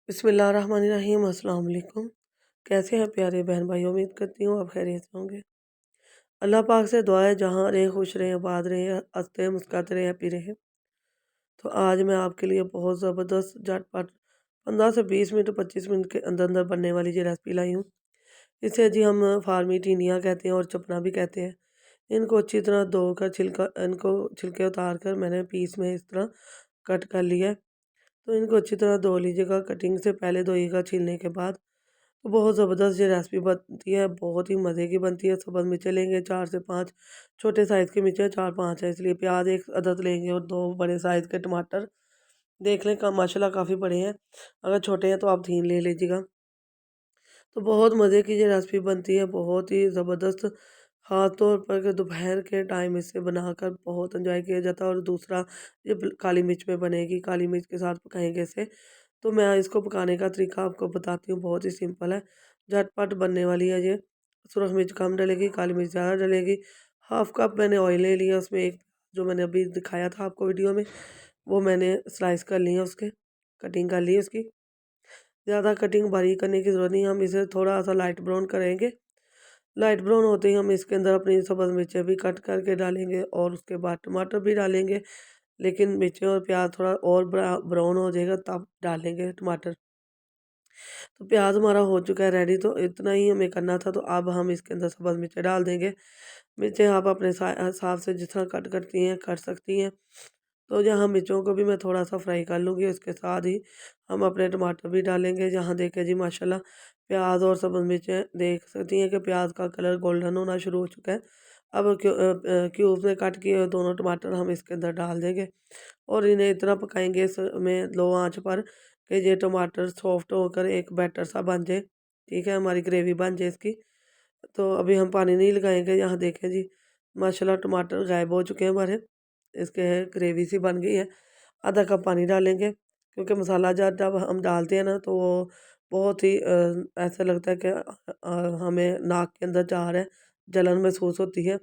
बिस्मिल्लाहिर्रहमानिर्रहीम अस्सलाम वालेकुम। कैसे हैं प्यारे बहन भाई? उम्मीद करती हूँ आप खैरियत से होंगे। अल्लाह पाक से दुआ है जहाँ रहें खुश रहें, आबाद रहें, हँसते मुस्कुराते रहें, हैप्पी रहें। तो आज मैं आपके लिए बहुत ज़बरदस्त झटपट 15 से 20 मिनट 25 मिनट के अंदर अंदर बनने वाली ये रेसिपी लाई हूँ। इसे जी हम फार्मी टीनिया कहते हैं और चपना भी कहते हैं। इनको अच्छी तरह धोकर इनको छिलके उतार कर मैंने पीस में इस तरह कट कर लिया है। तो इनको अच्छी तरह धो लीजिएगा, कटिंग से पहले धोइएगा छीलने के बाद। तो बहुत ज़बरदस्त ये रेसिपी बनती है, बहुत ही मज़े की बनती है। सब्ज़ मिर्चें लेंगे 4 से 5, छोटे साइज़ की मिर्चें 4-5 है, इसलिए प्याज 1 अदद लेंगे और 2 बड़े साइज़ के टमाटर देख लें का माशाल्लाह काफ़ी बड़े हैं। अगर छोटे हैं तो आप 3 ले लीजिएगा। तो बहुत मज़े की ये रेसिपी बनती है, बहुत ही ज़बरदस्त। ख़ास तौर पर कि दोपहर के टाइम इसे बनाकर बहुत एंजॉय किया जाता है। और दूसरा ये काली मिर्च में बनेगी, काली मिर्च के साथ पकाएंगे इसे। तो मैं इसको पकाने का तरीका आपको बताती हूँ, बहुत ही सिंपल है, झटपट बनने वाली है ये। सुरख मिर्च कम डलेगी, काली मिर्च ज़्यादा डलेगी। हाफ़ कप मैंने ऑयल ले लिया, उसमें एक जो मैंने अभी दिखाया था आपको वीडियो में, वो मैंने स्लाइस कर ली है, उसके कटिंग कर ली है उसकी। ज़्यादा कटिंग बारीक करने की ज़रूरत नहीं है, हम इसे थोड़ा-सा लाइट ब्राउन करेंगे। लाइट ब्राउन होते ही हम इसके अंदर अपनी सब्ज़ मिर्चें भी कट करके डालेंगे और उसके बाद टमाटर भी डालेंगे। लेकिन मिर्चें और प्याज़ थोड़ा और ब्राउन हो जाएगा तब डालेंगे टमाटर। तो प्याज़ हमारा हो चुका है रेडी, तो इतना ही हमें करना था। तो अब हम इसके अंदर सब्ज़ मिर्चें डाल देंगे। मिर्चें आप अपने हिसाब से जिस तरह कट करती हैं कर सकती हैं। तो यहाँ मिर्चों को भी मैं थोड़ा-सा फ्राई कर लूँगी, उसके साथ ही हम अपने टमाटर भी डालेंगे। जहाँ देखें जी माशाल्लाह प्याज़ और सब्ज़ मिर्चें देख सकती हैं कि प्याज़ का कलर गोल्डन होना शुरू हो चुका है। अब क्यूब्स में कट किए हुए दोनों टमाटर हम इसके अंदर डाल देंगे और इन्हें इतना पकाएँगे इसमें लो आँच पर कि ये टमाटर सॉफ्ट होकर एक बैटर सा बन जाए, ठीक है? हमारी ग्रेवी बन जाए इसकी। तो अभी हम पानी नहीं लगाएँगे। यहाँ देखें जी माशाल्लाह टमाटर गायब हो चुके हैं हमारे, इसके ग्रेवी सी बन गई है। आधा कप पानी डालेंगे क्योंकि मसाला जब हम डालते हैं ना तो वो बहुत ही ऐसा लगता है कि हमें नाक के अंदर जा रहा है, जलन महसूस होती है।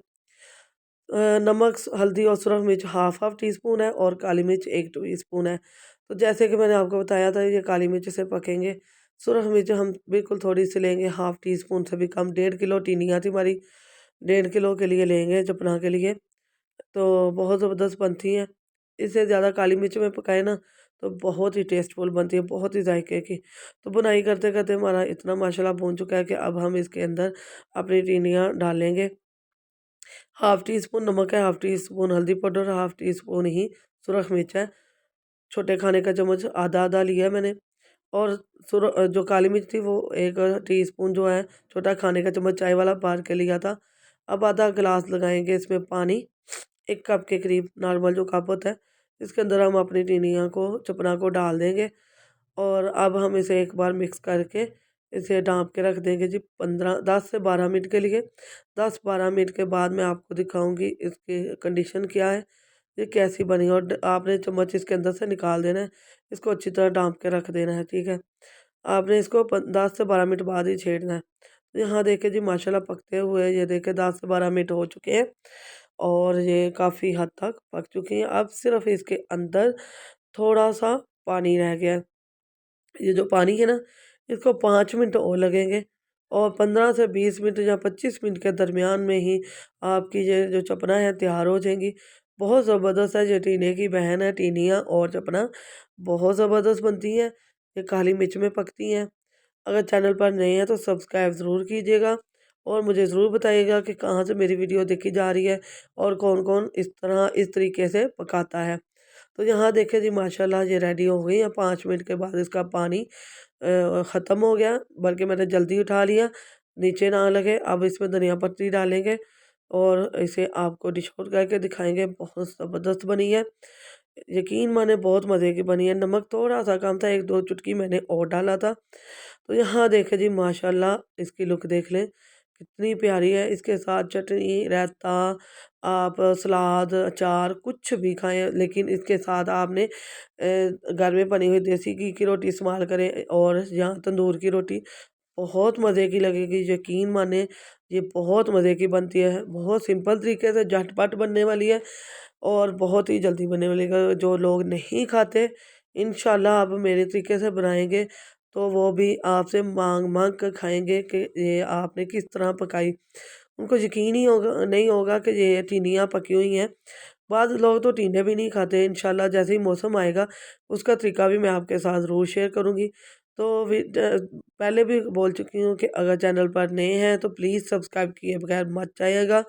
नमक, हल्दी और सुरख मिर्च हाफ़ टी स्पून है और काली मिर्च 1 टी स्पून है। तो जैसे कि मैंने आपको बताया था ये काली मिर्च से पकेंगे। सुरख मिर्च हम बिल्कुल थोड़ी-सी लेंगे, हाफ़ टी स्पून से भी कम। 1.5 किलो टिनिया थी हमारी, 1.5 किलो के लिए लेंगे चपना के लिए। तो बहुत ज़बरदस्त बनती हैं। इससे ज़्यादा काली मिर्च में पकाए ना तो बहुत ही टेस्टफुल बनती है, बहुत ही जायके की। तो बुनाई करते-करते हमारा इतना माशाल्लाह भून चुका है कि अब हम इसके अंदर अपनी टिनिया डालेंगे। हाफ़ टी स्पून नमक है, हाफ़ टी स्पून हल्दी पाउडर, हाफ़ टी स्पून ही सुरख मिर्च है। छोटे खाने का चम्मच आधा-आधा लिया है मैंने। और जो काली मिर्च थी वो 1 टीस्पून जो है, छोटा खाने का चम्मच चाय वाला भर के लिया था। अब आधा गिलास लगाएँगे इसमें पानी, 1 कप के करीब नॉर्मल जो कप होता है। इसके अंदर हम अपनी टिनिया को चपना को डाल देंगे और अब हम इसे एक बार मिक्स करके इसे ढाँप के रख देंगे जी 10 से 12 मिनट के लिए। 10-12 मिनट के बाद मैं आपको दिखाऊँगी इसकी कंडीशन क्या है, ये कैसी बनी है। और आपने चम्मच इसके अंदर से निकाल देना है, इसको अच्छी तरह ढाँप के रख देना है, ठीक है? आपने इसको 10 से 12 मिनट बाद ही छेड़ना है। तो यहाँ देखिए जी माशाल्लाह पकते हुए ये देखिए 10 से 12 मिनट हो चुके हैं और ये काफ़ी हद तक पक चुकी हैं। अब सिर्फ़ इसके अंदर थोड़ा-सा पानी रह गया है। ये जो पानी है ना, इसको 5 मिनट और लगेंगे और 15 से 20 मिनट या 25 मिनट के दरमियान में ही आपकी ये जो चपना है तैयार हो जाएँगी। बहुत ज़बरदस्त है, ये टीने की बहन है, टीनिया और चपना बहुत ज़बरदस्त बनती हैं। ये काली मिर्च में पकती हैं। अगर चैनल पर नए हैं तो सब्सक्राइब ज़रूर कीजिएगा और मुझे ज़रूर बताइएगा कि कहाँ से मेरी वीडियो देखी जा रही है और कौन-कौन इस तरीके से पकाता है। तो यहाँ देखिए जी माशाल्लाह ये रेडी हो गई है। 5 मिनट के बाद इसका पानी ख़त्म हो गया, बल्कि मैंने जल्दी उठा लिया, नीचे ना लगे। अब इसमें धनिया पत्ती डालेंगे और इसे आपको डिश आउट करके दिखाएँगे। बहुत ज़बरदस्त बनी है, यकीन माने बहुत मज़े की बनी है। नमक थोड़ा-सा कम था, 1-2 चुटकी मैंने और डाला था। तो यहाँ देखें जी माशाल्लाह इसकी लुक देख लें, कितनी प्यारी है। इसके साथ चटनी, रायता, आप सलाद, अचार कुछ भी खाएँ, लेकिन इसके साथ आपने घर में बनी हुई देसी घी की रोटी इस्तेमाल करें और या तंदूर की रोटी, बहुत मज़े की लगेगी। यकीन माने ये बहुत मज़े की बनती है, बहुत सिंपल तरीके से झटपट बनने वाली है और बहुत ही जल्दी बनने वाली है। जो लोग नहीं खाते इंशाल्लाह आप मेरे तरीके से बनाएँगे तो वो भी आपसे माँग-माँग कर खाएँगे कि ये आपने किस तरह पकाई। उनको यकीन ही होगा नहीं होगा कि ये टिंडियाँ पकी हुई हैं। बाद लोग तो टिंडे भी नहीं खाते। इंशाल्लाह जैसे ही मौसम आएगा उसका तरीका भी मैं आपके साथ ज़रूर शेयर करूँगी। तो पहले भी बोल चुकी हूँ कि अगर चैनल पर नए हैं तो प्लीज़ सब्सक्राइब किए बगैर मत जाइएगा।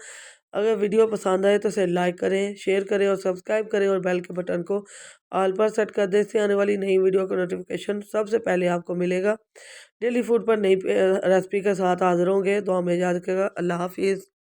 अगर वीडियो पसंद आए तो इसे लाइक करें, शेयर करें और सब्सक्राइब करें और बेल के बटन को ऑल पर सेट कर दें। इससे आने वाली नई वीडियो का नोटिफिकेशन सबसे पहले आपको मिलेगा। डेली फूड पर नई रेसिपी के साथ हाज़िर होंगे। दुआ में याद रखिएगा। अल्लाह हाफ़िज़।